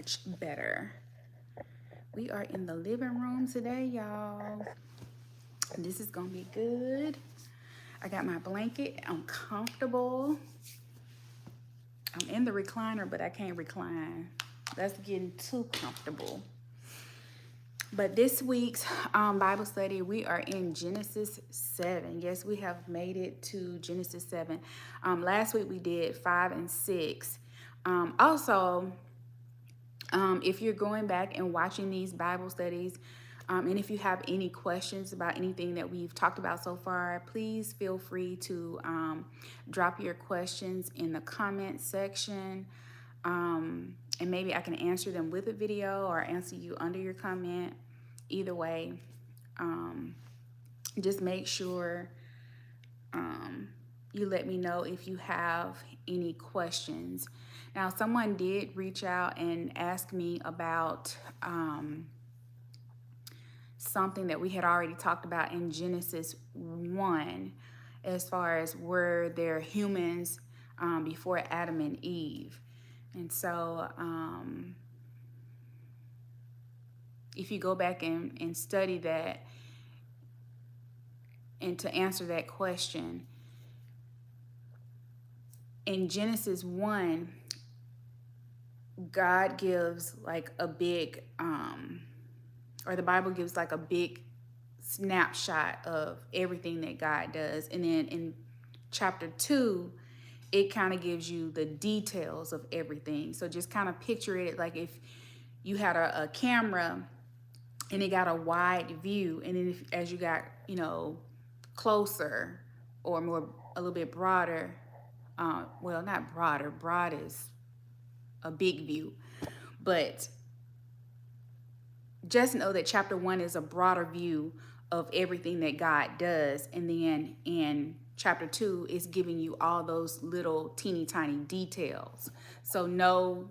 much better. We are in the living room today, y'all. This is gonna be good. I got my blanket. I'm comfortable. I'm in the recliner, but I can't recline. That's getting too comfortable. But this week's Bible study, we are in Genesis 7. Yes, we have made it to Genesis 7. Last week we did 5 and 6. Also, if you're going back and watching these Bible studies, and if you have any questions about anything that we've talked about so far, please feel free to drop your questions in the comment section. And maybe I can answer them with a video or answer you under your comment. Either way, just make sure you let me know if you have any questions. Now, someone did reach out and ask me about something that we had already talked about in Genesis 1, as far as were there humans before Adam and Eve. And so if you go back and study that, and to answer that question, in Genesis 1, God gives like a big, or the Bible gives like a big snapshot of everything that God does. And then in chapter 2, it kind of gives you the details of everything. So just kind of picture it like if you had a camera and it got a wide view, and then as you got, closer or more, a little bit broader, well, not broader, broad is a big view, but just know that chapter 1 is a broader view of everything that God does. And then in chapter 2 is giving you all those little teeny tiny details. So no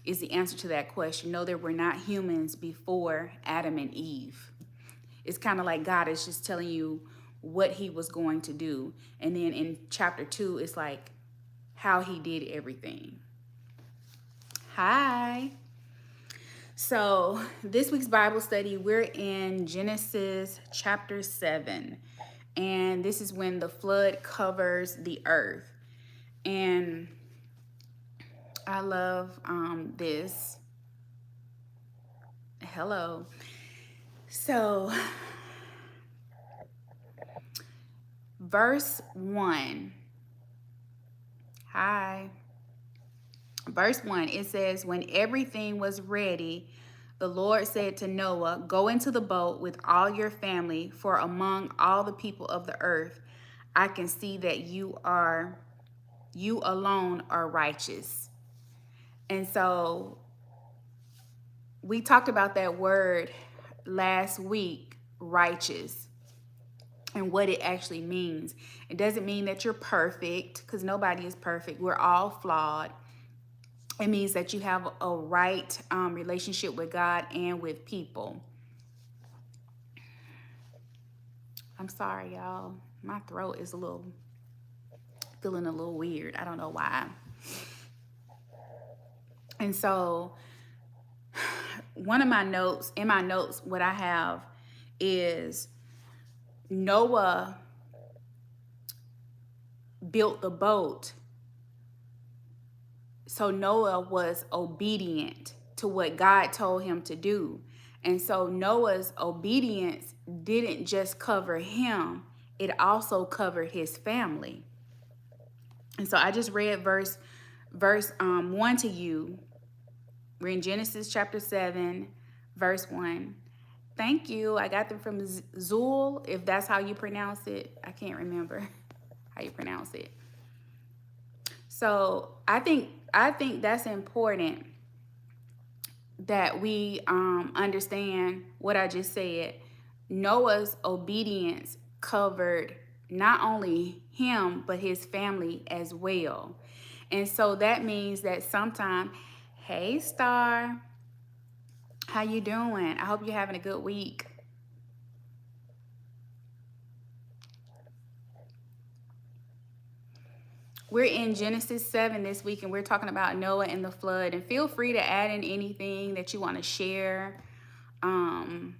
is the answer to that question. No, there were not humans before Adam and Eve. It's kind of like God is just telling you what he was going to do. And then in chapter 2, it's like how he did everything. Hi. So this week's Bible study, we're in Genesis chapter 7. And this is when the flood covers the earth. And I love this. Hello. So verse 1. Hi. Verse 1, it says, when everything was ready, the Lord said to Noah, go into the boat with all your family, for among all the people of the earth, I can see that you alone are righteous. And so we talked about that word last week, righteous, and what it actually means. It doesn't mean that you're perfect, because nobody is perfect. We're all flawed. It means that you have a right relationship with God and with people. I'm sorry, y'all. My throat is feeling a little weird. I don't know why. And so in my notes, what I have is Noah built the boat. So Noah was obedient to what God told him to do. And so Noah's obedience didn't just cover him, it also covered his family. And so I just read verse 1 to you. We're in Genesis chapter 7, verse 1. Thank you. I got them from Zul, if that's how you pronounce it. I can't remember how you pronounce it. So I think that's important that we understand what I just said. Noah's obedience covered not only him, but his family as well. And so that means that sometimes, hey, Star, how you doing? I hope you're having a good week. We're in Genesis 7 this week, and we're talking about Noah and the flood. And feel free to add in anything that you want to share. And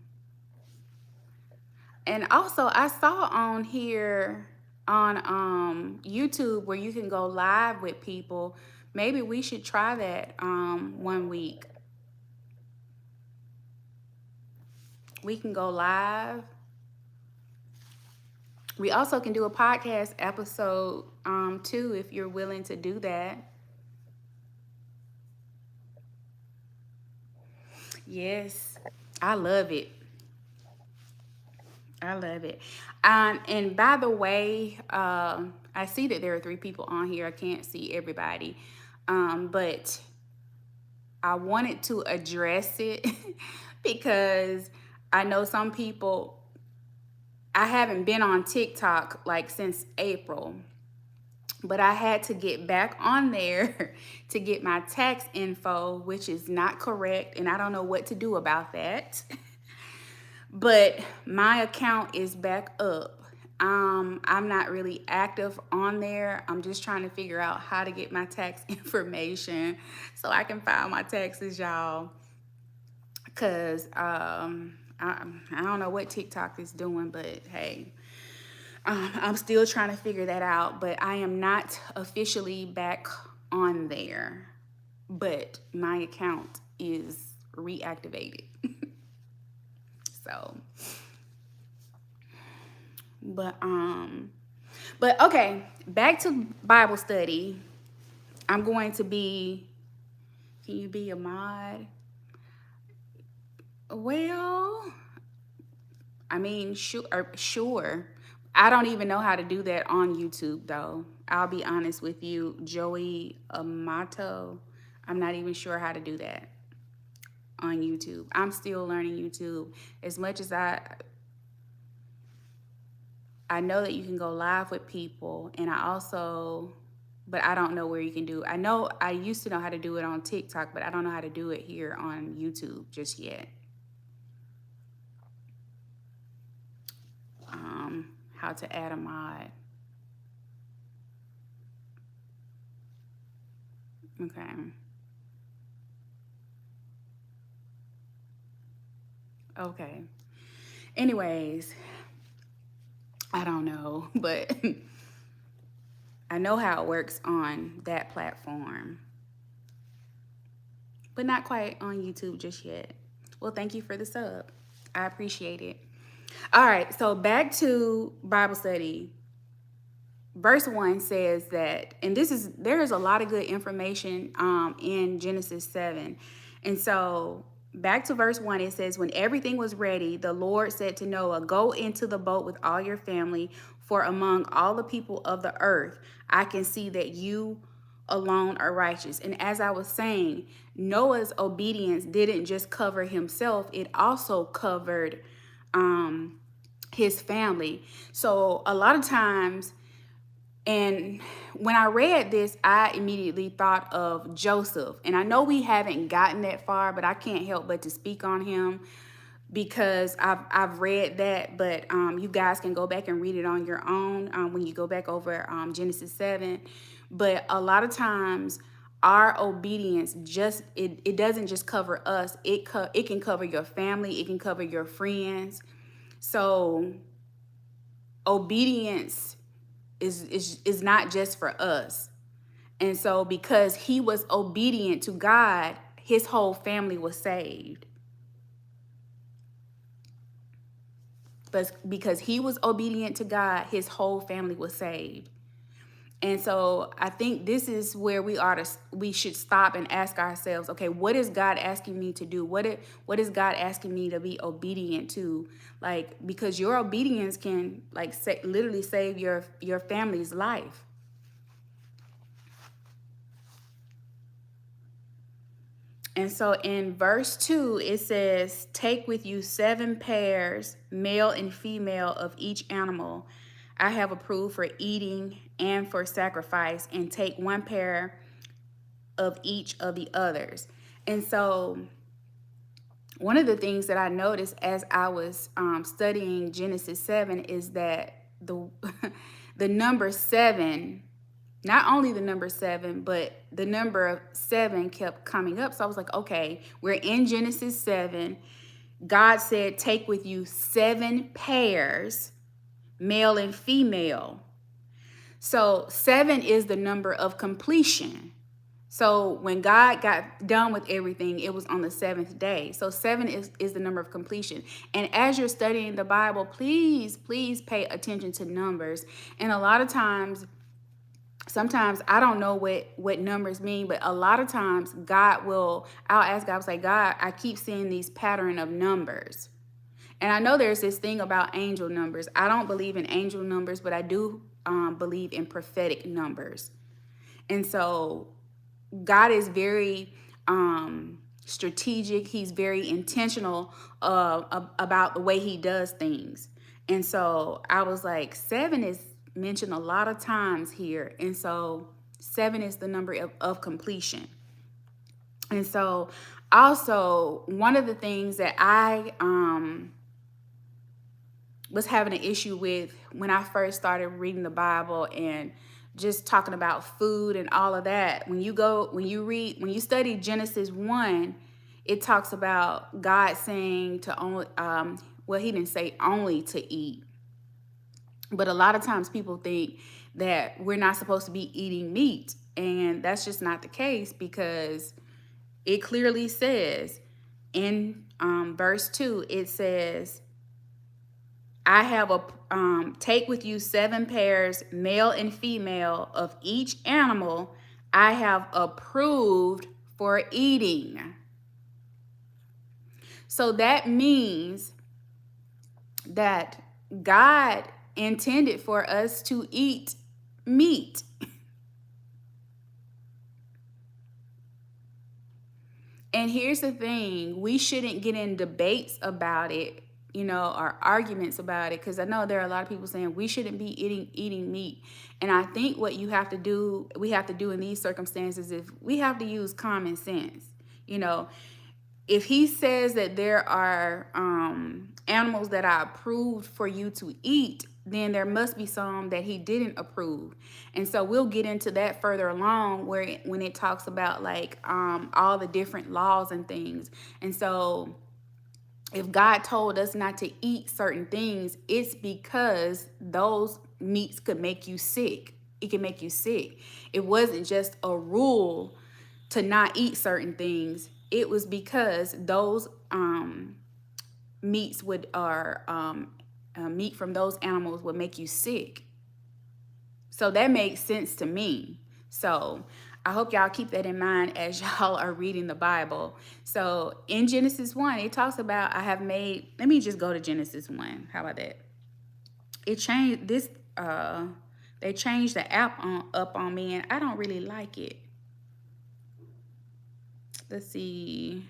also, I saw on here on YouTube where you can go live with people. Maybe we should try that one week. We can go live. We also can do a podcast episode too, if you're willing to do that. Yes, I love it. I love it. And by the way, I see that there are 3 people on here. I can't see everybody. But I wanted to address it because I know some people, I haven't been on TikTok like since April, but I had to get back on there to get my tax info, which is not correct, and I don't know what to do about that. But my account is back up. I'm not really active on there. I'm just trying to figure out how to get my tax information so I can file my taxes, y'all. Because I don't know what TikTok is doing, but hey, I'm still trying to figure that out. But I am not officially back on there. But my account is reactivated. So, but okay, back to Bible study. I'm going to be, can you be a mod? Well, I mean, sure. I don't even know how to do that on YouTube though. I'll be honest with you, Joey Amato. I'm not even sure how to do that on YouTube. I'm still learning YouTube. As much as I know that you can go live with people, and but I don't know where you can do. I know I used to know how to do it on TikTok, but I don't know how to do it here on YouTube just yet. How to add a mod. Okay. Okay. Anyways, I don't know, but I know how it works on that platform, but not quite on YouTube just yet. Well, thank you for the sub. I appreciate it. All right, so back to Bible study. Verse 1 says that, and there is a lot of good information in Genesis 7. And so back to verse 1, it says, when everything was ready, the Lord said to Noah, go into the boat with all your family, for among all the people of the earth, I can see that you alone are righteous. And as I was saying, Noah's obedience didn't just cover himself, it also covered his family. So a lot of times, and when I read this, I immediately thought of Joseph. And I know we haven't gotten that far, but I can't help but to speak on him because I've read that. But you guys can go back and read it on your own when you go back over Genesis 7. But a lot of times, our obedience it doesn't just cover us. It can cover your family. It can cover your friends. So obedience is not just for us. And so because he was obedient to God, his whole family was saved. But because he was obedient to God, his whole family was saved. And so I think this is where we should stop and ask ourselves, okay, what is God asking me to do? What is God asking me to be obedient to? Like, because your obedience can literally save your family's life. And so in verse 2, it says, take with you 7 pairs, male and female, of each animal I have approved for eating and for sacrifice, and take 1 pair of each of the others. And so one of the things that I noticed as I was studying Genesis 7 is that the the number 7 not only the number 7, but the number of 7 kept coming up. So I was like, okay, we're in Genesis 7. God said, take with you 7 pairs, male and female. So 7 is the number of completion. So when God got done with everything, it was on the 7th day. So 7 is the number of completion. And as you're studying the Bible, please pay attention to numbers. And a lot of times, sometimes I don't know what numbers mean, but a lot of times I'll ask God, I'll say, God, I keep seeing these pattern of numbers. And I know there's this thing about angel numbers. I don't believe in angel numbers, but I do believe in prophetic numbers. And so God is very strategic. He's very intentional about the way he does things. And so I was like, 7 is mentioned a lot of times here. And so 7 is the number of completion. And so also one of the things that I was having an issue with when I first started reading the Bible and just talking about food and all of that, when you study Genesis 1, it talks about God saying to only, well, he didn't say only to eat, but a lot of times people think that we're not supposed to be eating meat, and that's just not the case, because it clearly says in verse 2, it says, I have take with you 7 pairs, male and female, of each animal I have approved for eating. So that means that God intended for us to eat meat. And here's the thing, we shouldn't get in debates about it, or arguments about it, because I know there are a lot of people saying we shouldn't be eating meat. And I think what we have to do in these circumstances is we have to use common sense. If he says that there are animals that are approved for you to eat, then there must be some that he didn't approve. And so we'll get into that further along when it talks about like all the different laws and things. And so if God told us not to eat certain things, it's because those meats could make you sick. It can make you sick. It wasn't just a rule to not eat certain things. It was because those meat from those animals would make you sick. So that makes sense to me. So I hope y'all keep that in mind as y'all are reading the Bible. So in Genesis 1, it talks about let me just go to Genesis 1. How about that? It changed this, they changed the app up on me, and I don't really like it. Let's see.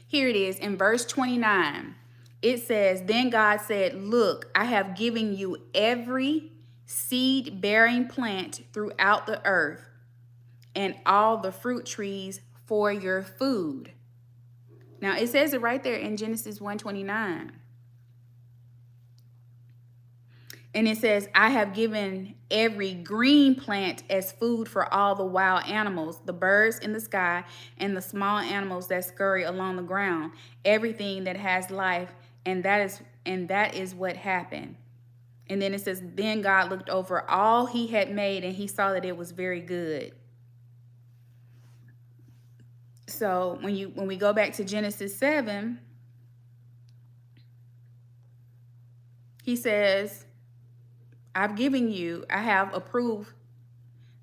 Here it is in verse 29. It says, then God said, look, I have given you every seed-bearing plant throughout the earth and all the fruit trees for your food. Now, it says it right there in Genesis 1:29. And it says, I have given every green plant as food for all the wild animals, the birds in the sky, and the small animals that scurry along the ground, everything that has life. And that is what happened. And then it says, then God looked over all he had made, and he saw that it was very good. So when we go back to Genesis 7, he says, I have approved,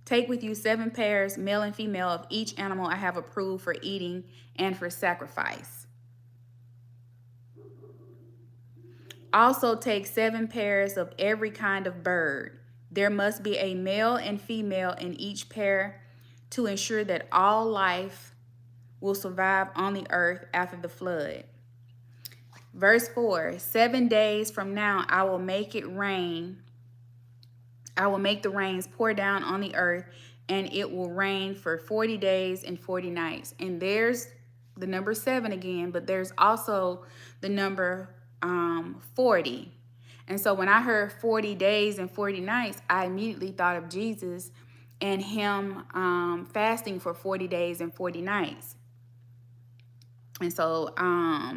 take with you 7 pairs, male and female, of each animal I have approved for eating and for sacrifice. Also take 7 pairs of every kind of bird. There must be a male and female in each pair to ensure that all life will survive on the earth after the flood. Verse 4, 7 days from now, I will make it rain. I will make the rains pour down on the earth, and it will rain for 40 days and 40 nights. And there's the number 7 again, but there's also the number 40. And so when I heard 40 days and 40 nights, I immediately thought of Jesus and him fasting for 40 days and 40 nights. And so I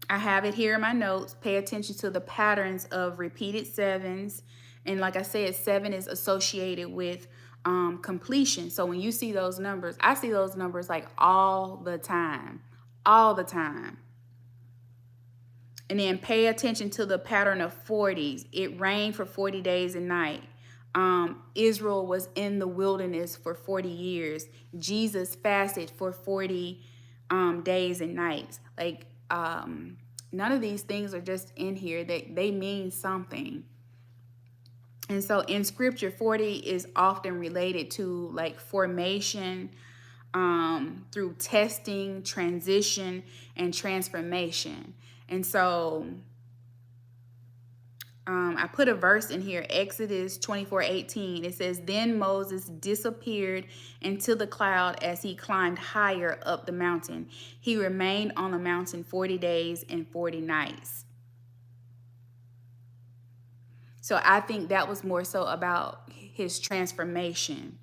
have it here in my notes. Pay attention to the patterns of repeated sevens. And like I said, 7 is associated with completion. So when you see those numbers, I see those numbers like all the time. All the time. And then pay attention to the pattern of 40s. It rained for 40 days and night. Israel was in the wilderness for 40 years. Jesus fasted for 40 days and nights. Like, none of these things are just in here. They mean something. And so in scripture, 40 is often related to like formation, through testing, transition, and transformation. And so I put a verse in here, Exodus 24:18. It says, then Moses disappeared into the cloud as he climbed higher up the mountain. He remained on the mountain 40 days and 40 nights. So I think that was more so about his transformation.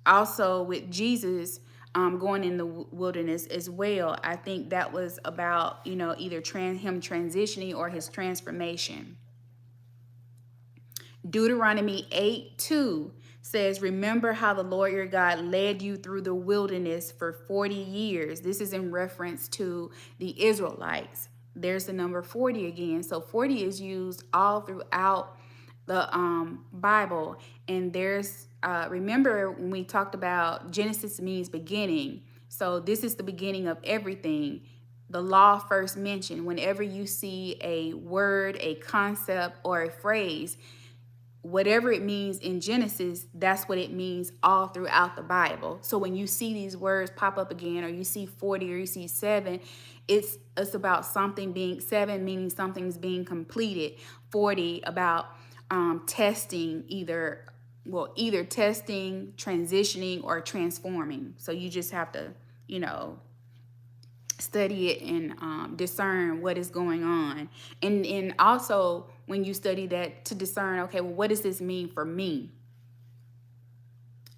Also with Jesus going in the wilderness as well, I think that was about, you know, either him transitioning or his transformation. Deuteronomy 8:2 says, remember how the Lord your God led you through the wilderness for 40 years. This is in reference to the Israelites. There's the number 40 again. So 40 is used all throughout the Bible. And there's, remember when we talked about Genesis means beginning. So this is the beginning of everything. The law first mentioned, whenever you see a word, a concept, or a phrase, whatever it means in Genesis, that's what it means all throughout the Bible. So when you see these words pop up again, or you see 40 or you see 7, it's about something being 7, meaning something's being completed. 40 about testing, either testing, transitioning, or transforming. So you just have to, you know, study it and discern what is going on. And also when you study that, to discern, okay, well, what does this mean for me?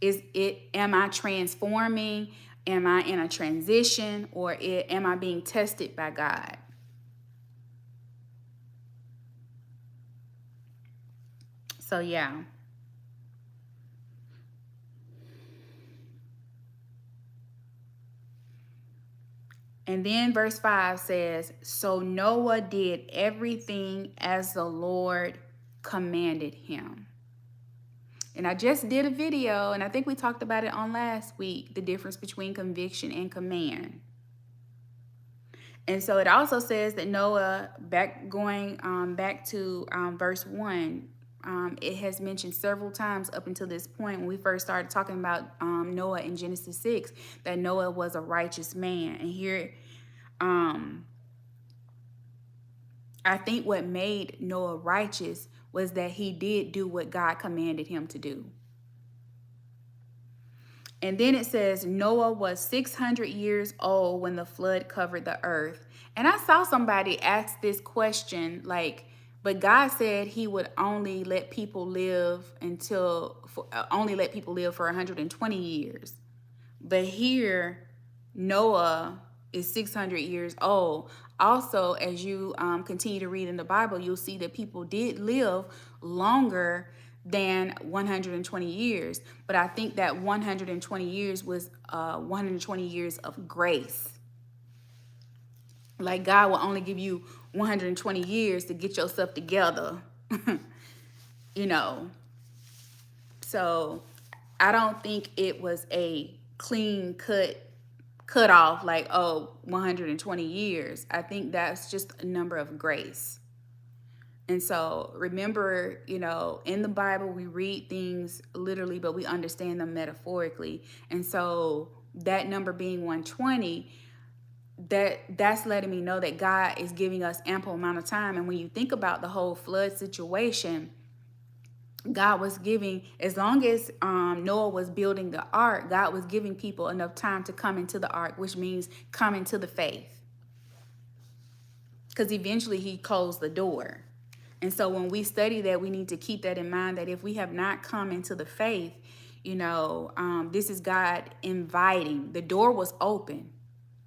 Am I transforming? Am I in a transition? Or am I being tested by God? So yeah. And then verse 5 says, so Noah did everything as the Lord commanded him. And I just did a video, and I think we talked about it on last week, the difference between conviction and command. And so it also says that Noah, back to verse 1, it has mentioned several times up until this point when we first started talking about Noah in Genesis 6, that Noah was a righteous man. And here, I think what made Noah righteous was that he did do what God commanded him to do. And then it says Noah was 600 years old when the flood covered the earth. And I saw somebody ask this question, like, but God said he would only let people live for 120 years. But here, Noah is 600 years old. Also, as you continue to read in the Bible, you'll see that people did live longer than 120 years. But I think that 120 years was 120 years of grace. Like God will only give you 120 years to get yourself together, you know. So I don't think it was a clean cut off, like, oh, 120 years. I think that's just a number of grace. And so remember, you know, in the Bible, we read things literally, but we understand them metaphorically. And so that number being 120, that's letting me know that God is giving us ample amount of time. And when you think about the whole flood situation, God was giving, as long as Noah was building the ark, God was giving people enough time to come into the ark, which means come into the faith. because eventually he closed the door. And so when we study that, we need to keep that in mind, that if we have not come into the faith, this is God inviting. The door was open.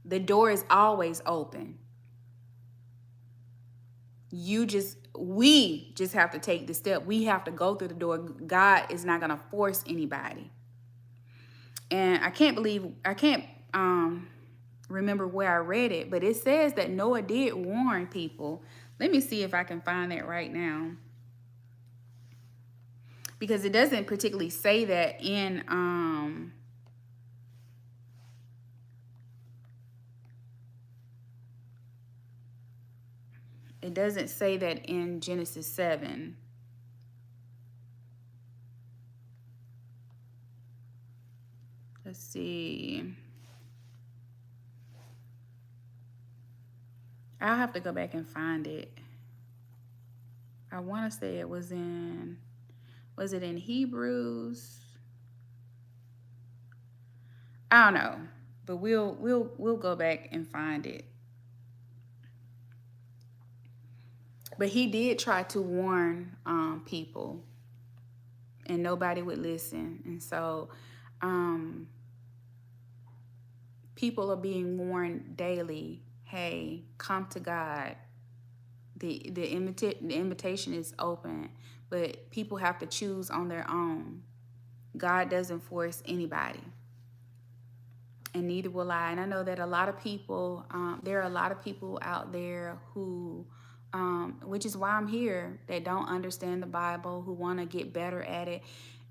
The door is always open. We just have to take the step. We have to go through the door. God is not going to force anybody. And I can't remember where I read it, but it says that Noah did warn people. Let me see if I can find that right now, because it doesn't particularly say that in it doesn't say that in Genesis 7. Let's see. I'll have to go back and find it. I want to say it was it in Hebrews? I don't know, but we'll go back and find it. But he did try to warn people, and nobody would listen. And so people are being warned daily, hey, come to God. The invitation is open, but people have to choose on their own. God doesn't force anybody, and neither will I. And I know that there are a lot of people out there who, which is why I'm here, that don't understand the Bible, who want to get better at it.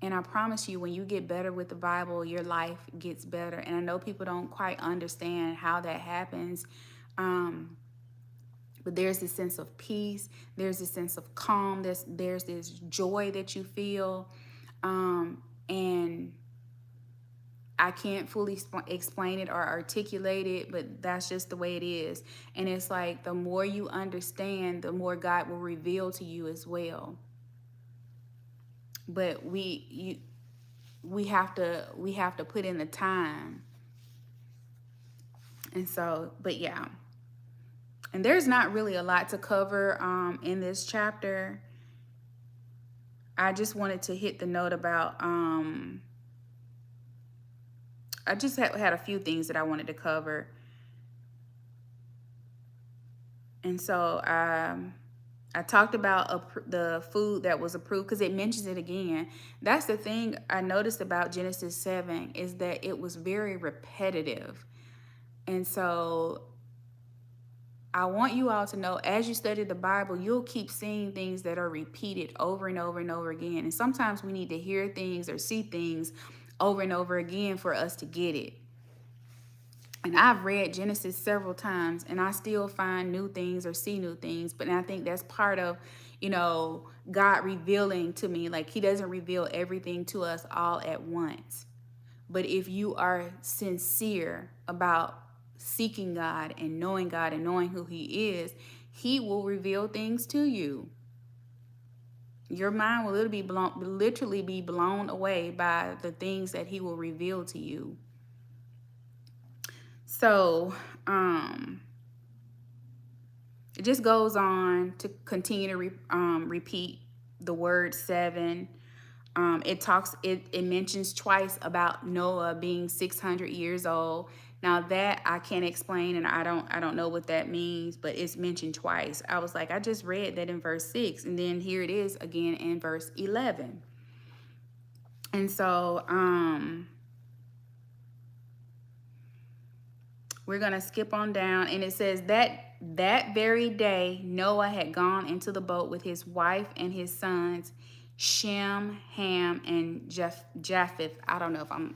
And I promise you, when you get better with the Bible, your life gets better. And I know people don't quite understand how that happens. But there's this sense of peace. There's this sense of calm. There's this joy that you feel. And I can't fully explain it or articulate it, but that's just the way it is. And it's like the more you understand, the more God will reveal to you as well. But we have to put in the time. And so, but yeah. And there's not really a lot to cover in this chapter. I just wanted to hit the note about, I just had a few things that I wanted to cover. And so I talked about the food that was approved, because it mentions it again. That's the thing I noticed about Genesis 7, is that it was very repetitive. And so I want you all to know, as you study the Bible, you'll keep seeing things that are repeated over and over and over again. And sometimes we need to hear things or see things over and over again for us to get it. And I've read Genesis several times, and I still find new things or see new things. But I think that's part of, God revealing to me. Like, he doesn't reveal everything to us all at once. But if you are sincere about seeking God and knowing who he is, he will reveal things to you. Your mind will literally be blown away by the things that he will reveal to you. So it just goes on to continue to repeat the word 7. It mentions twice about Noah being 600 years old. Now that I can't explain, and I don't know what that means, but it's mentioned twice. I was like, I just read that in verse 6, and then here it is again in verse 11. And so we're gonna skip on down, and it says that very day Noah had gone into the boat with his wife and his sons, Shem, Ham, and Japheth. I don't know if I'm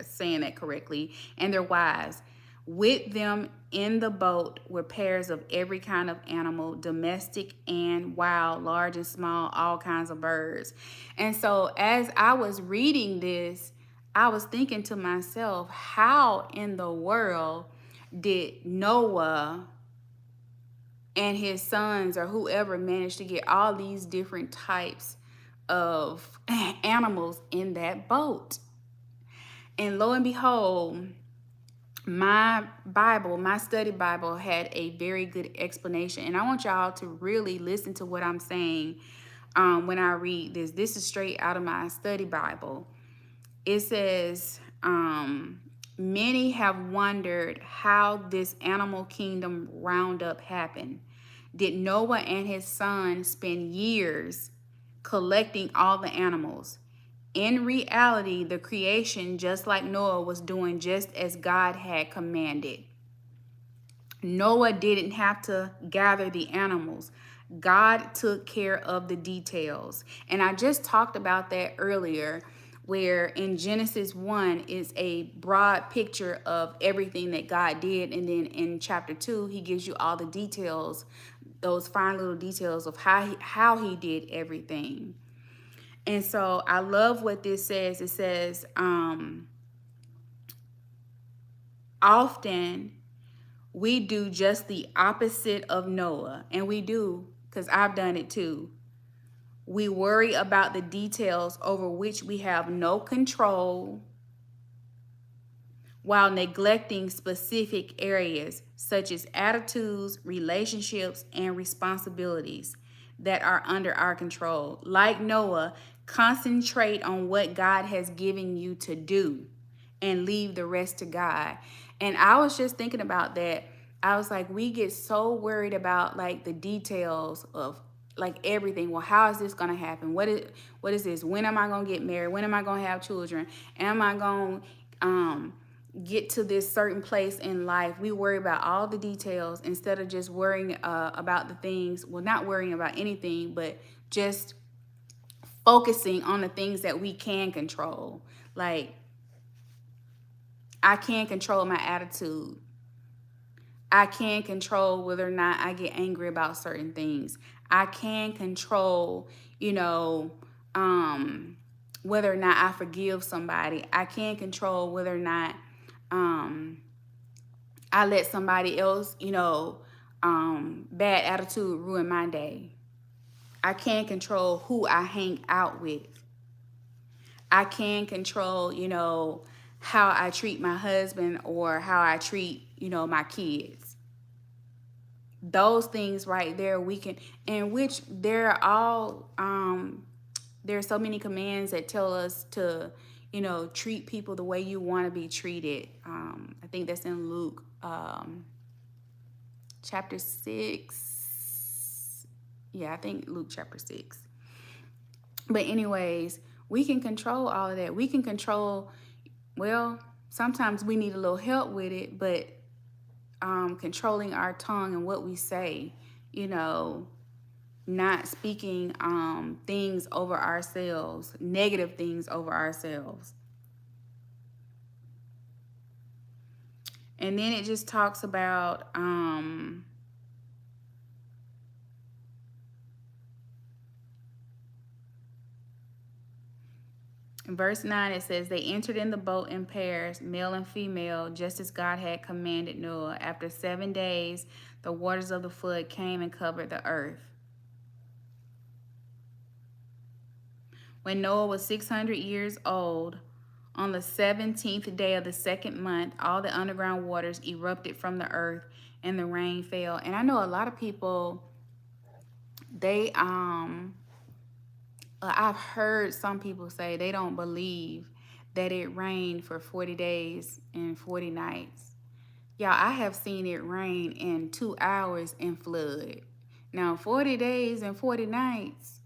saying that correctly. And their wives. With them in the boat were pairs of every kind of animal, domestic and wild, large and small, all kinds of birds. And so as I was reading this, I was thinking to myself, how in the world did Noah and his sons or whoever managed to get all these different types of animals in that boat? And lo and behold, my Bible, my study Bible, had a very good explanation. And I want y'all to really listen to what I'm saying when I read this. This is straight out of my study Bible. It says, many have wondered how this animal kingdom roundup happened. Did Noah and his son spend years collecting all the animals? In reality, the creation, just like Noah, was doing just as God had commanded. Noah didn't have to gather the animals. God took care of the details. And I just talked about that earlier, where in Genesis 1 is a broad picture of everything that God did. And then in chapter 2, he gives you all the details, those fine little details of how he did everything. And so I love what this says. It says, often we do just the opposite of Noah. And we do, because I've done it too. We worry about the details over which we have no control while neglecting specific areas such as attitudes, relationships, and responsibilities that are under our control. Like Noah, concentrate on what God has given you to do and leave the rest to God. And I was just thinking about that. I was like, we get so worried about like the details of like everything. Well, how is this going to happen? What is this? When am I going to get married? When am I going to have children? Am I going to get to this certain place in life? We worry about all the details instead of just worrying about the things. Well, not worrying about anything, but just focusing on the things that we can control. Like, I can control my attitude. I can control whether or not I get angry about certain things. I can control, whether or not I forgive somebody. I can control whether or not I let somebody else, bad attitude ruin my day. I can't control who I hang out with. I can control, how I treat my husband or how I treat, my kids. Those things right there, we can, in which they're all, there are so many commands that tell us to, treat people the way you want to be treated. I think that's in Luke chapter 6. Yeah, I think Luke chapter 6. But anyways, we can control all of that. We can control, well, sometimes we need a little help with it, but controlling our tongue and what we say, not speaking things over ourselves, negative things over ourselves. And then it just talks about in verse 9, it says, they entered in the boat in pairs, male and female, just as God had commanded Noah. After 7 days, the waters of the flood came and covered the earth. When Noah was 600 years old, on the 17th day of the second month, all the underground waters erupted from the earth and the rain fell. And I know a lot of people, I've heard some people say they don't believe that it rained for 40 days and 40 nights. Y'all, I have seen it rain in 2 hours and flood. Now, 40 days and 40 nights,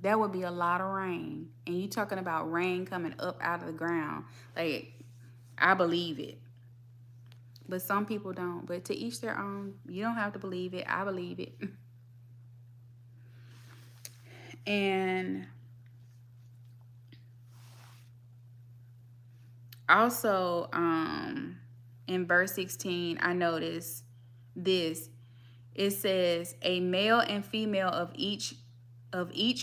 that would be a lot of rain. And you talking about rain coming up out of the ground. Like, I believe it. But some people don't. But to each their own. You don't have to believe it. I believe it. And also, in verse 16, I noticed this. It says, a male and female of each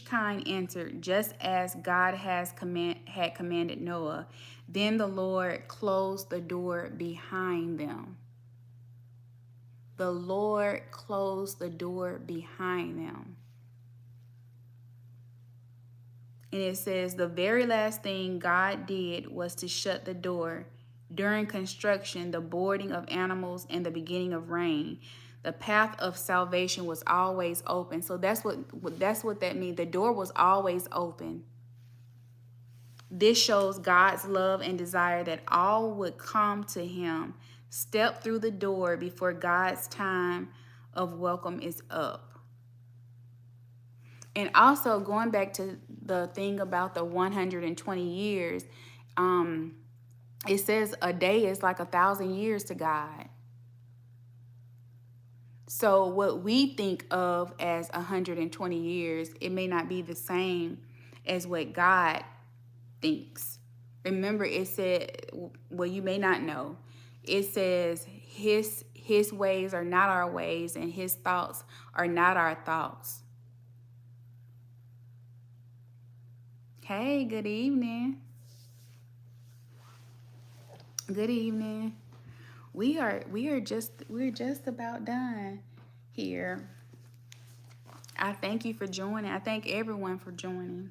kind entered, just as God had commanded Noah. Then the Lord closed the door behind them. The Lord closed the door behind them. And it says the very last thing God did was to shut the door during construction, the boarding of animals, and the beginning of rain. The path of salvation was always open. So that's what that means. The door was always open. This shows God's love and desire that all would come to him, step through the door before God's time of welcome is up. And also going back to the thing about the 120 years, it says a day is like 1,000 years to God. So what we think of as 120 years, it may not be the same as what God thinks. Remember, it said, well, you may not know. It says his ways are not our ways, and his thoughts are not our thoughts. Hey, good evening. Good evening. We're just about done here. I thank you for joining. I thank everyone for joining.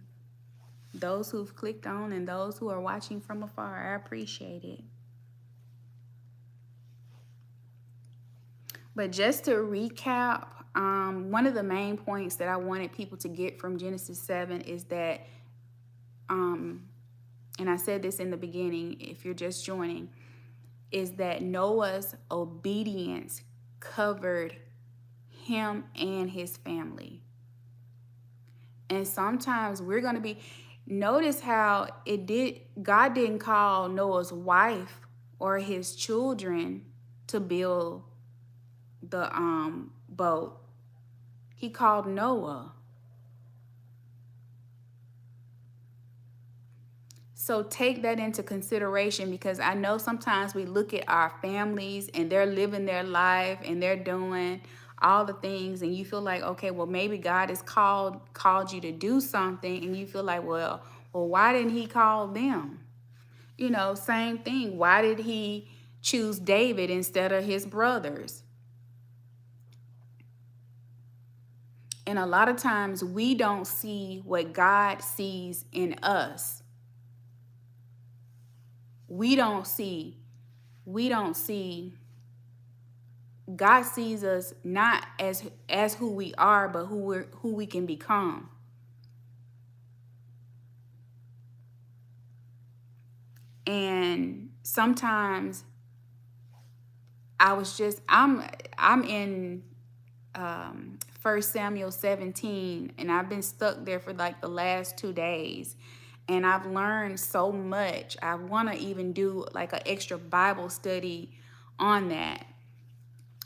Those who've clicked on and those who are watching from afar, I appreciate it. But just to recap, one of the main points that I wanted people to get from Genesis 7 is that, and I said this in the beginning, if you're just joining, is that Noah's obedience covered him and his family. And sometimes we're going to be, notice how God didn't call Noah's wife or his children to build the boat. He called Noah. So take that into consideration, because I know sometimes we look at our families and they're living their life and they're doing all the things, and you feel like, okay, well, maybe God has called you to do something, and you feel like, well, why didn't he call them? You know, same thing. Why did he choose David instead of his brothers? And a lot of times we don't see what God sees in us. We don't see, God sees us not as who we are, but who we can become. And sometimes I'm in 1 Samuel 17, and I've been stuck there for like the last 2 days. And I've learned so much. I want to even do like an extra Bible study on that,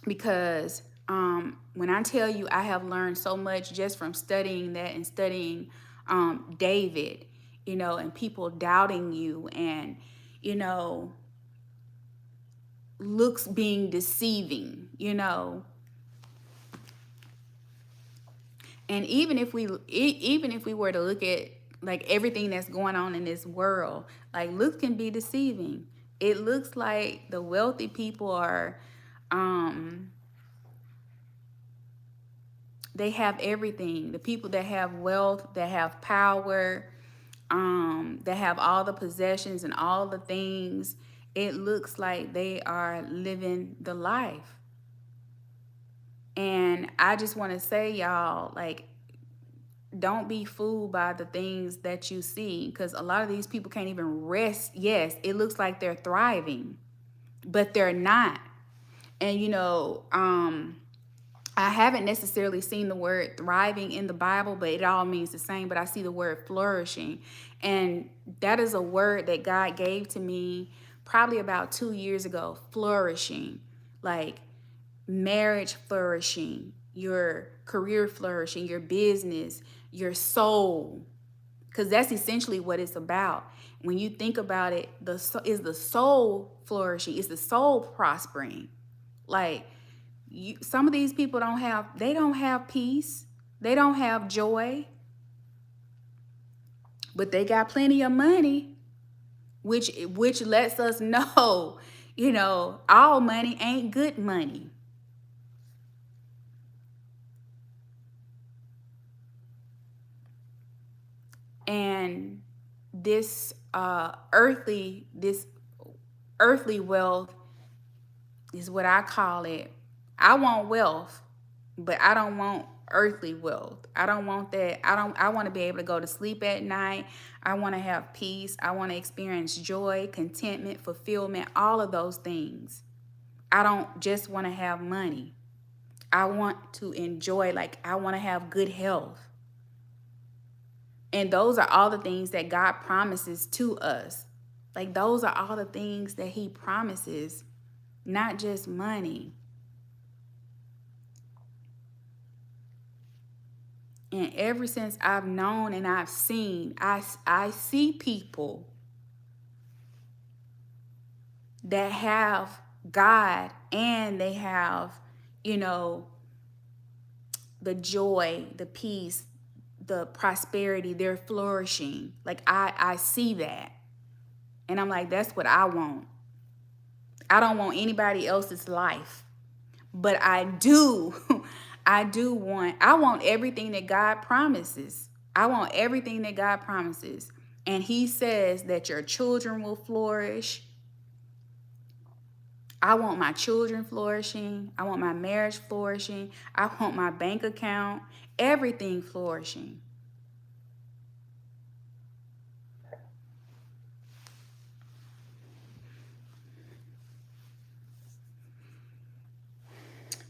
because when I tell you I have learned so much just from studying that and studying David, you know, and people doubting you, and, you know, looks being deceiving, you know. And even if we were to look at like everything that's going on in this world, like looks can be deceiving. It looks like the wealthy people are, they have everything. The people that have wealth, that have power, that have all the possessions and all the things, it looks like they are living the life. And I just want to say, y'all, like, don't be fooled by the things that you see, because a lot of these people can't even rest. Yes, it looks like they're thriving, but they're not. And, you know, I haven't necessarily seen the word thriving in the Bible, but it all means the same. But I see the word flourishing. And that is a word that God gave to me probably about 2 years ago, flourishing, like marriage flourishing, your career flourishing, your business, your soul, because that's essentially what it's about. When you think about it, is the soul flourishing, is the soul prospering. Like, some of these people don't have peace, they don't have joy, but they got plenty of money, which lets us know, you know, all money ain't good money. And this earthly wealth is what I call it. I want wealth, but I don't want earthly wealth. I don't want that. I want to be able to go to sleep at night. I want to have peace. I want to experience joy, contentment, fulfillment, all of those things. I don't just want to have money. I want to enjoy, like, I want to have good health. And those are all the things that God promises to us. Like, those are all the things that he promises, not just money. And ever since I've known and I've seen, I see people that have God and they have, you know, the joy, the peace, the prosperity, they're flourishing. Like, I see that. And I'm like, that's what I want. I don't want anybody else's life. But I do, I want everything that God promises. I want everything that God promises. And he says that your children will flourish. I want my children flourishing. I want my marriage flourishing. I want my bank account, everything flourishing.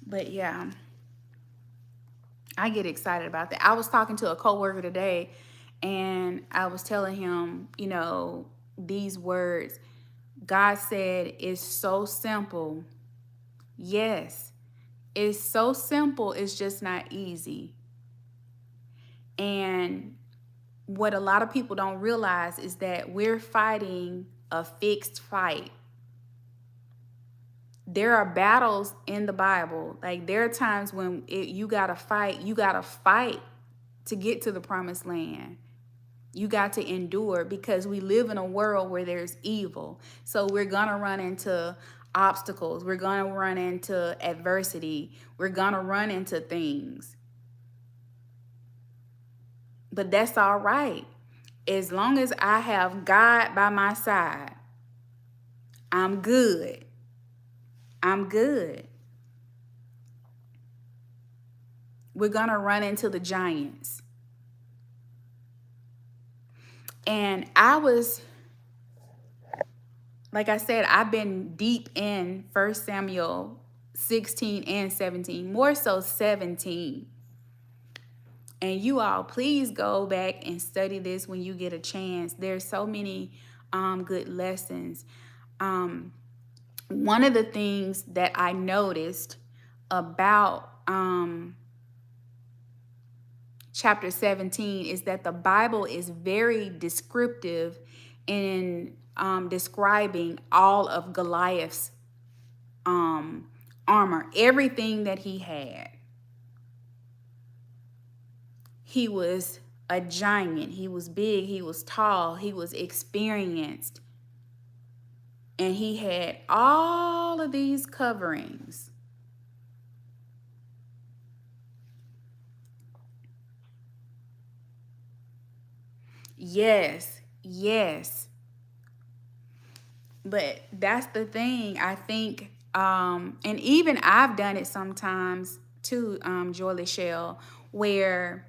But yeah, I get excited about that. I was talking to a coworker today and I was telling him, you know, these words. God said it's so simple. Yes, it's so simple. It's just not easy. And what a lot of people don't realize is that we're fighting a fixed fight. There are battles in the Bible. Like, there are times when you got to fight to get to the promised land. You got to endure because we live in a world where there's evil. So we're going to run into obstacles. We're going to run into adversity. We're going to run into things. But that's all right. As long as I have God by my side, I'm good. I'm good. We're going to run into the giants. And like I said, I've been deep in 1 Samuel 16 and 17, more so 17. And you all, please go back and study this when you get a chance. There's so many good lessons. One of the things that I noticed about chapter 17 is that the Bible is very descriptive in describing all of Goliath's armor, everything that he had. He was a giant. He was big. He was tall. He was experienced. And he had all of these coverings. Yes, yes. But that's the thing. I think, and even I've done it sometimes too, Joy Lachelle, where,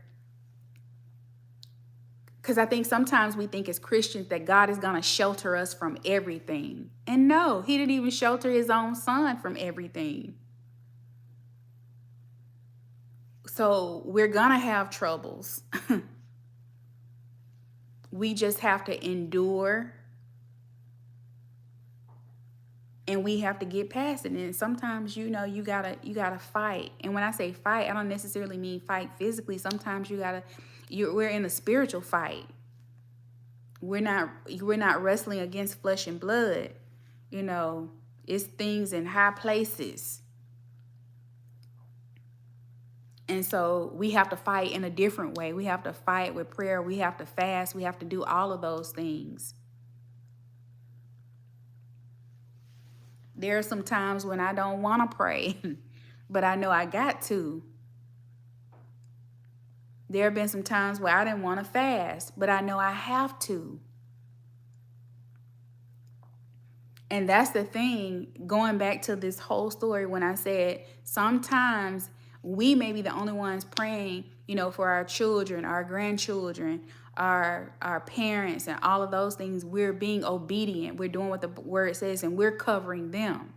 because I think sometimes we think as Christians that God is going to shelter us from everything. And no, he didn't even shelter his own son from everything. So we're going to have troubles. We just have to endure. And we have to get past it. And sometimes, you know, you gotta fight. And when I say fight, I don't necessarily mean fight physically. Sometimes we're in a spiritual fight. We're not wrestling against flesh and blood. You know, it's things in high places. And so we have to fight in a different way. We have to fight with prayer. We have to fast. We have to do all of those things. There are some times when I don't want to pray, but I know I got to. There have been some times where I didn't want to fast, but I know I have to. And that's the thing, going back to this whole story, when I said sometimes we may be the only ones praying, you know, for our children, our grandchildren, our parents, and all of those things. We're being obedient. We're doing what the word says, and we're covering them.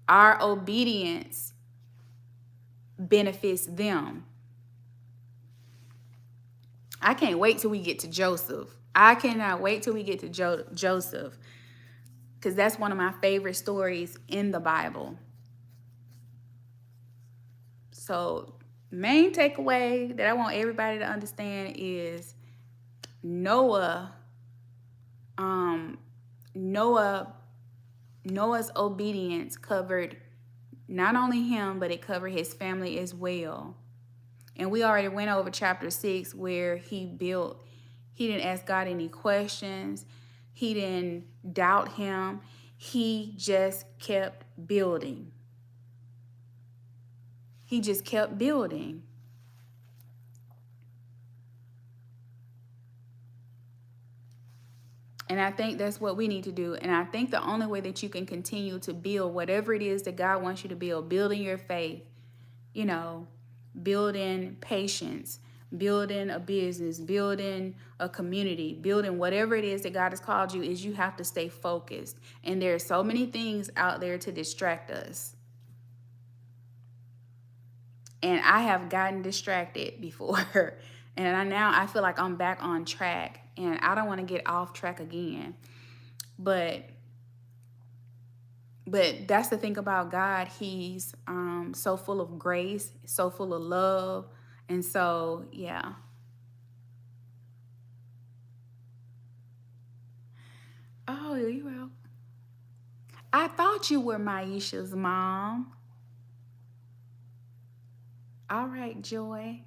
Our obedience benefits them. I can't wait till we get to Joseph. I cannot wait till we get to Joseph, because that's one of my favorite stories in the Bible. So, main takeaway that I want everybody to understand is Noah, Noah's obedience covered not only him, but it covered his family as well. And we already went over chapter 6 where he didn't ask God any questions. He didn't doubt him. He just kept building. He just kept building. And I think that's what we need to do. And I think the only way that you can continue to build whatever it is that God wants you to build, building your faith, you know, building patience, building a business, building a community, building whatever it is that God has called you, is you have to stay focused. And there are so many things out there to distract us. And I have gotten distracted before. And now I feel like I'm back on track. And I don't want to get off track again. But that's the thing about God. He's so full of grace, so full of love. And so, yeah. Oh, you will. I thought you were Maisha's mom. All right, Joy.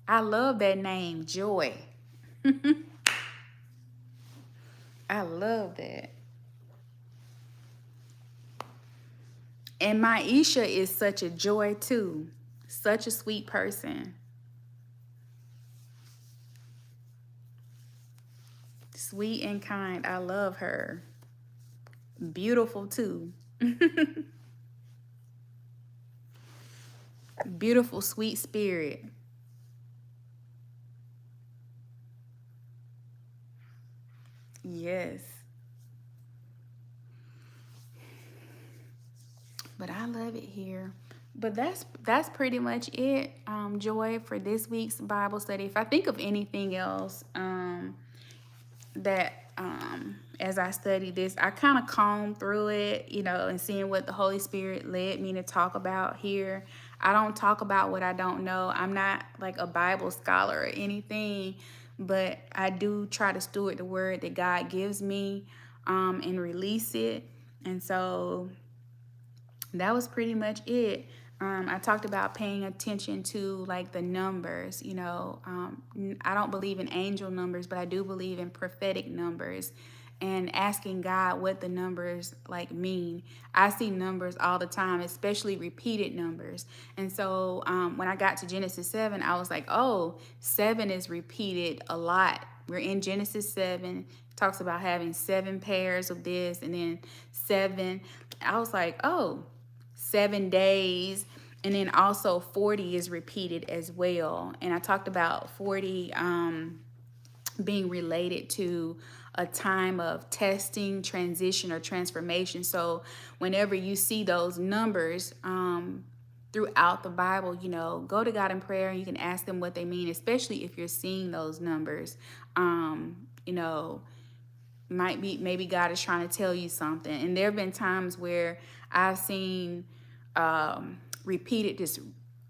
I love that name, Joy. I love that. And Maisha is such a joy too. Such a sweet person. Sweet and kind. I love her. Beautiful too. Beautiful, sweet spirit. Yes. But I love it here. But that's pretty much it, Joy, for this week's Bible study. If I think of anything else that as I studied this, I kind of combed through it, you know, and seeing what the Holy Spirit led me to talk about here. I don't talk about what I don't know. I'm not like a Bible scholar or anything, but I do try to steward the word that God gives me and release it. And so that was pretty much it. I talked about paying attention to like the numbers, you know. I don't believe in angel numbers, but I do believe in prophetic numbers, and asking God what the numbers like mean. I see numbers all the time, especially repeated numbers. And so when I got to Genesis 7, I was like, oh, 7 is repeated a lot. We're in Genesis 7. It talks about having 7 pairs of this and then 7. I was like, oh, 7 days. And then also 40 is repeated as well. And I talked about 40 being related to a time of testing, transition, or transformation. So whenever you see those numbers throughout the Bible, you know, go to God in prayer and you can ask them what they mean, especially if you're seeing those numbers. You know, maybe God is trying to tell you something. And there have been times where I've seen repeated this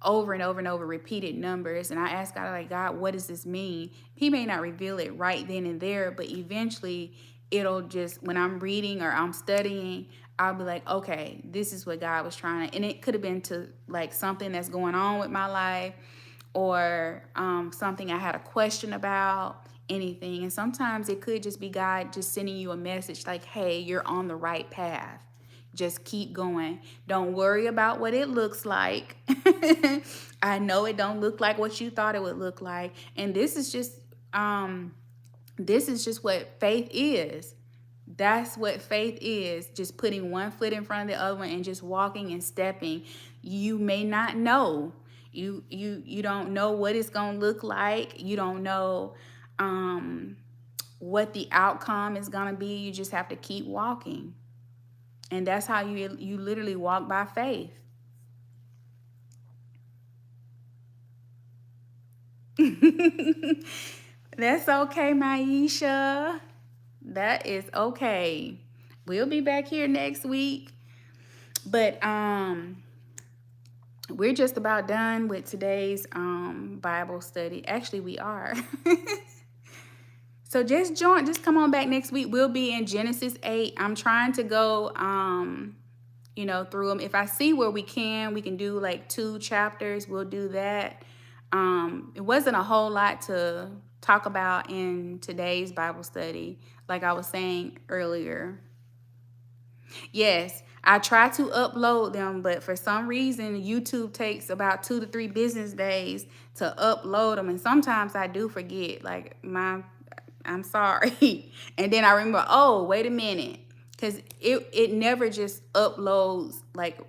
over and over and over, repeated numbers, and I ask God, like, God, what does this mean? He may not reveal it right then and there, but eventually it'll just, when I'm reading or I'm studying, I'll be like, okay, this is what God was trying to, and it could have been to like something that's going on with my life, or something I had a question about, anything. And sometimes it could just be God just sending you a message like, hey, you're on the right path. Just keep going. Don't worry about what it looks like. I know it don't look like what you thought it would look like. And this is just what faith is. That's what faith is, just putting one foot in front of the other one and just walking and stepping. You may not know. You don't know what it's going to look like. You don't know what the outcome is going to be. You just have to keep walking. And that's how you literally walk by faith. That's okay, Maisha. That is okay. We'll be back here next week. But we're just about done with today's Bible study. Actually, we are. So just come on back next week. We'll be in Genesis 8. I'm trying to go through them. If I see where we can do like 2 chapters, we'll do that. It wasn't a whole lot to talk about in today's Bible study, like I was saying earlier. Yes, I try to upload them, but for some reason, YouTube takes about 2 to 3 business days to upload them. And sometimes I do forget, I'm sorry. And then I remember, oh, wait a minute. Because it never just uploads like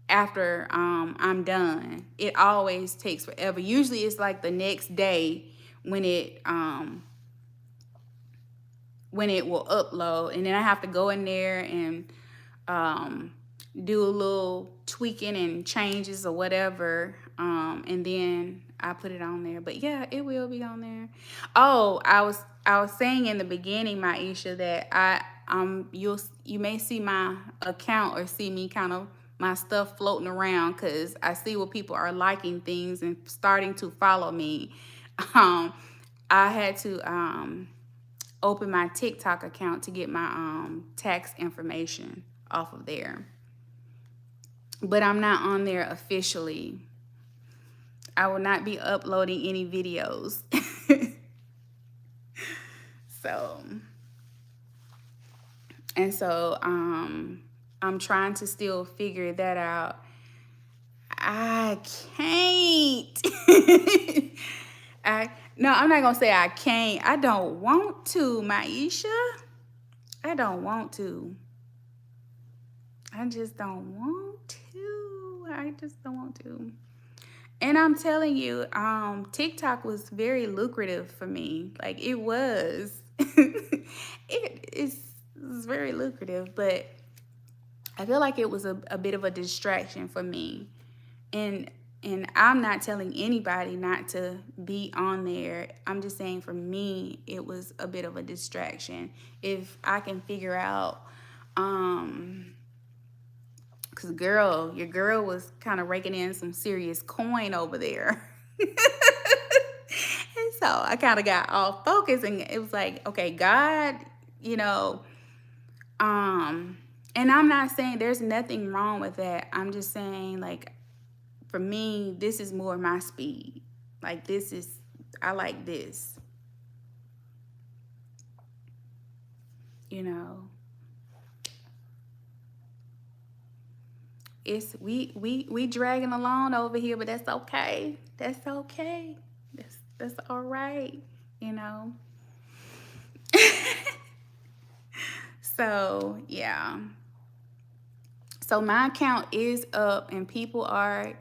after I'm done. It always takes forever. Usually it's like the next day when it will upload, and then I have to go in there and do a little tweaking and changes or whatever, and then I put it on there. But yeah, it will be on there. Oh, I was saying in the beginning, Maisha, that you may see my account or see me kind of my stuff floating around, because I see what people are liking things and starting to follow me. I had to open my TikTok account to get my tax information off of there. But I'm not on there officially. I will not be uploading any videos. So I'm trying to still figure that out. I can't. I'm not gonna say I can't. I don't want to, Maisha. I don't want to. I just don't want to. And I'm telling you, TikTok was very lucrative for me. Like, it was. It's very lucrative, but I feel like it was a bit of a distraction for me. And I'm not telling anybody not to be on there. I'm just saying, for me, it was a bit of a distraction. If I can figure out, because your girl was kind of raking in some serious coin over there. And so I kind of got off focus, and it was like, okay, God, and I'm not saying there's nothing wrong with that. I'm just saying, like, for me, this is more my speed. Like, I like this. It's we dragging along over here, but that's okay. That's okay. That's all right, So, yeah. So my account is up, and people are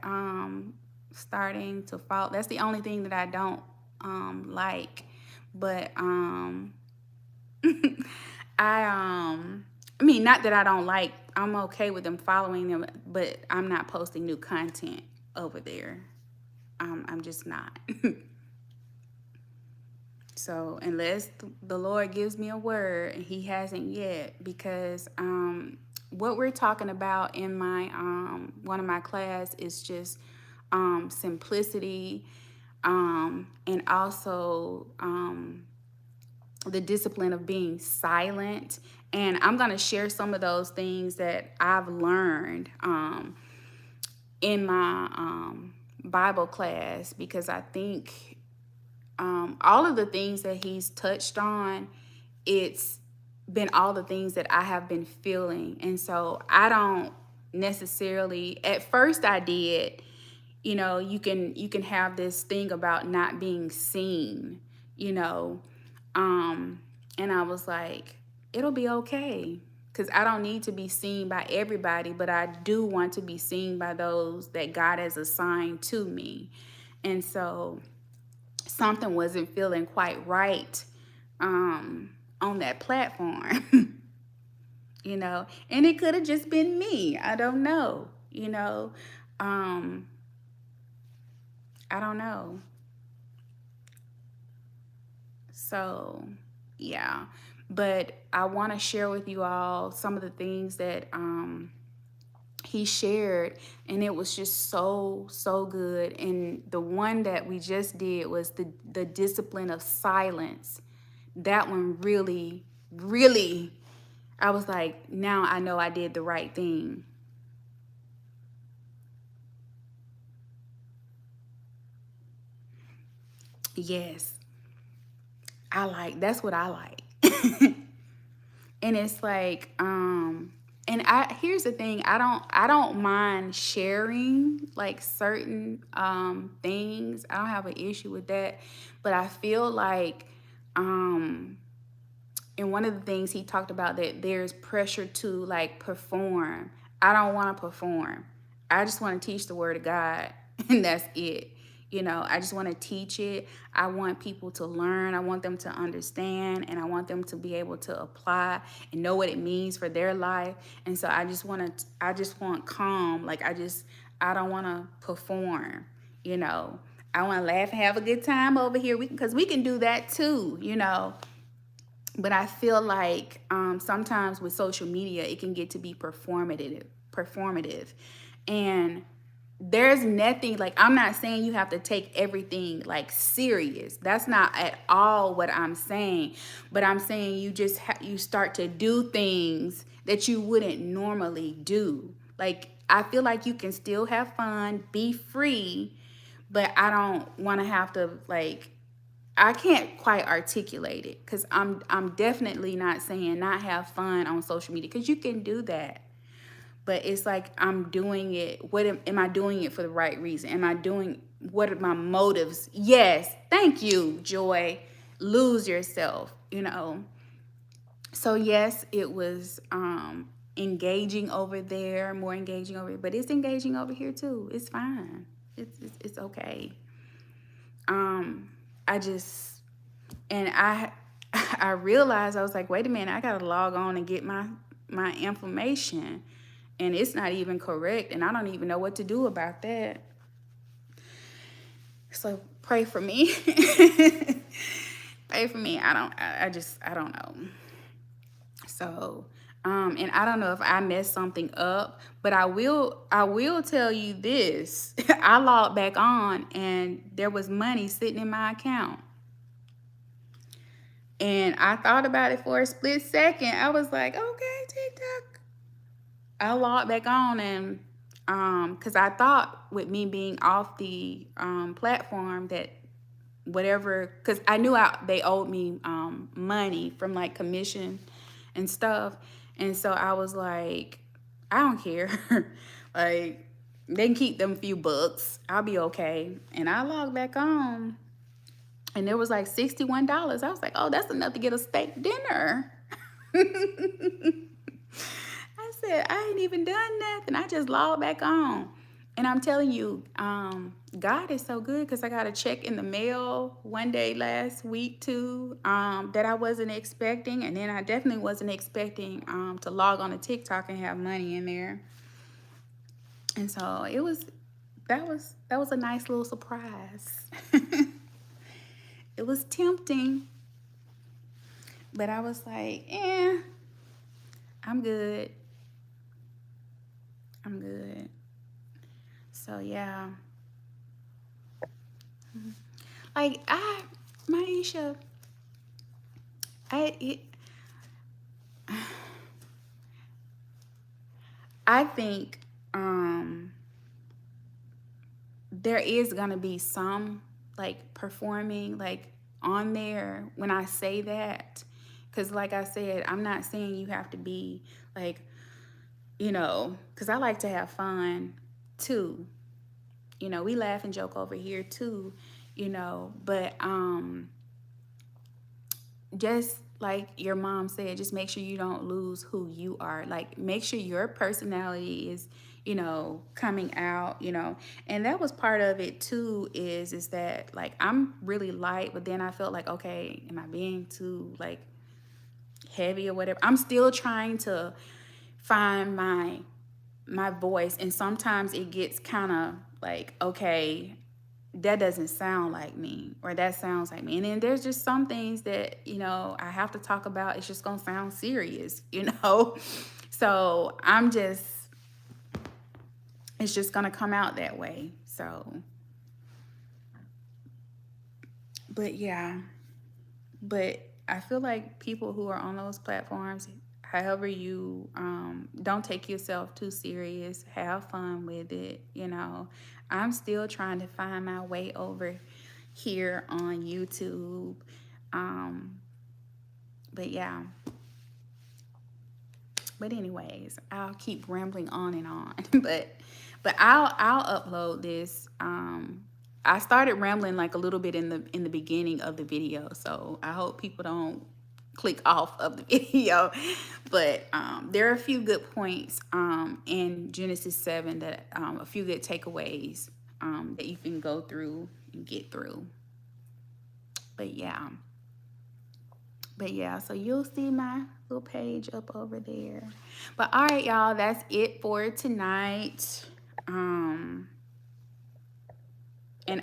starting to follow. That's the only thing that I don't like. But I mean, not that I don't like, I'm okay with them following them, but I'm not posting new content over there. I'm just not. So unless the Lord gives me a word, and he hasn't yet, because what we're talking about in my one of my class is just simplicity, and also the discipline of being silent. And I'm going to share some of those things that I've learned in my Bible class, because I think all of the things that he's touched on, it's been all the things that I have been feeling. And so I don't necessarily, at first I did, you can have this thing about not being seen, and I was like, it'll be okay. Because I don't need to be seen by everybody, but I do want to be seen by those that God has assigned to me. And so something wasn't feeling quite right on that platform, you know, and it could have just been me. I don't know, you know. Um, I don't know. So, yeah. But I want to share with you all some of the things that he shared, and it was just so good. And the one that we just did was the discipline of silence. That one really, I was like, now I know I did the right thing. Yes, that's what I like. And it's like, and I here's the thing, I don't mind sharing like certain things. I don't have an issue with that. But I feel like and one of the things he talked about, that there's pressure to like perform. I don't want to perform. I just want to teach the word of God, and that's it. You know, I just want to teach it. I want people to learn. I want them to understand, and I want them to be able to apply and know what it means for their life. And so I just want calm. Like I don't want to perform, you know. I want to laugh and have a good time over here. Because we can do that too, you know. But I feel like sometimes with social media, it can get to be performative, and there's nothing like, I'm not saying you have to take everything like serious. That's not at all what I'm saying. But I'm saying you just you start to do things that you wouldn't normally do. Like I feel like you can still have fun, be free, but I don't want to have to like, I can't quite articulate it, because I'm definitely not saying not have fun on social media, because you can do that. But it's like I'm doing it. Am I doing it for the right reason? Am I doing, what are my motives? Yes, thank you, Joy. Lose yourself, you know. So yes, it was engaging over there, more engaging over here, but it's engaging over here too. It's fine. It's okay. I just, and I realized, I was like, wait a minute, I gotta log on and get my information, and it's not even correct, and I don't even know what to do about that. So pray for me. Pray for me. I don't know. So and I don't know if I messed something up, but I will tell you this. I logged back on and there was money sitting in my account. And I thought about it for a split second. I was like, okay, TikTok. I logged back on, and because I thought with me being off the platform that whatever, because I knew they owed me money from like commission and stuff. And so I was like, I don't care. Like, they can keep them few bucks. I'll be okay. And I logged back on, and there was like $61. I was like, oh, that's enough to get a steak dinner. I said, I ain't even done nothing. I just logged back on. And I'm telling you, God is so good, because I got a check in the mail one day last week too, that I wasn't expecting. And then I definitely wasn't expecting to log on to TikTok and have money in there. And so that was a nice little surprise. It was tempting, but I was like, I'm good. I'm good. So yeah. Like Maisha, I it, I think there is gonna be some like performing like on there when I say that, because like I said, I'm not saying you have to be like, you know, because I like to have fun too. You know, we laugh and joke over here too, you know, but just like your mom said, just make sure you don't lose who you are. Like, make sure your personality is, you know, coming out, you know. And that was part of it too, is that like I'm really light, but then I felt like, okay, am I being too like heavy or whatever? I'm still trying to find my voice, and sometimes it gets kind of like, okay, that doesn't sound like me, or that sounds like me. And then there's just some things that, you know, I have to talk about. It's just gonna sound serious, you know. So it's just gonna come out that way. So, but yeah, but I feel like people who are on those platforms, however you, don't take yourself too serious, have fun with it, you know. I'm still trying to find my way over here on YouTube. Um, but yeah. But anyways, I'll keep rambling on and on. but I'll upload this. I started rambling like a little bit in the beginning of the video, so I hope people don't click off of the video. But there are a few good points in Genesis 7 that a few good takeaways that you can go through and get through. But yeah. But yeah, so you'll see my little page up over there. But all right, y'all, that's it for tonight. And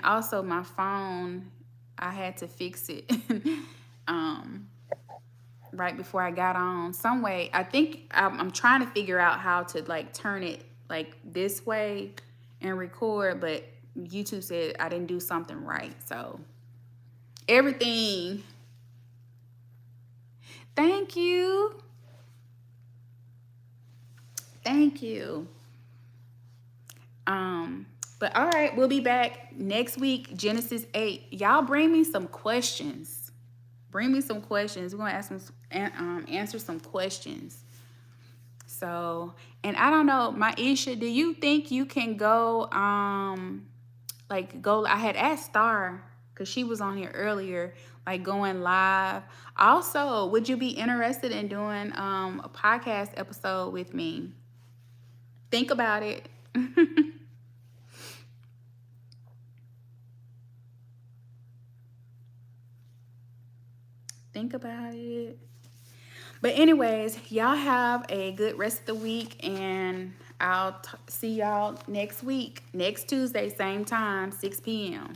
also my phone, I had to fix it right before I got on. Some way, I think I'm trying to figure out how to like turn it like this way and record, but YouTube said I didn't do something right. So everything. Thank you. Thank you. But all right, we'll be back next week, Genesis 8. Y'all bring me some questions. Bring me some questions. We're gonna ask some, answer some questions. So, and I don't know, Maisha, do you think you can go, like go? I had asked Star because she was on here earlier, like going live. Also, would you be interested in doing a podcast episode with me? Think about it. Think about it. But anyways, y'all have a good rest of the week, and I'll see y'all next week, next Tuesday, same time, 6 p.m.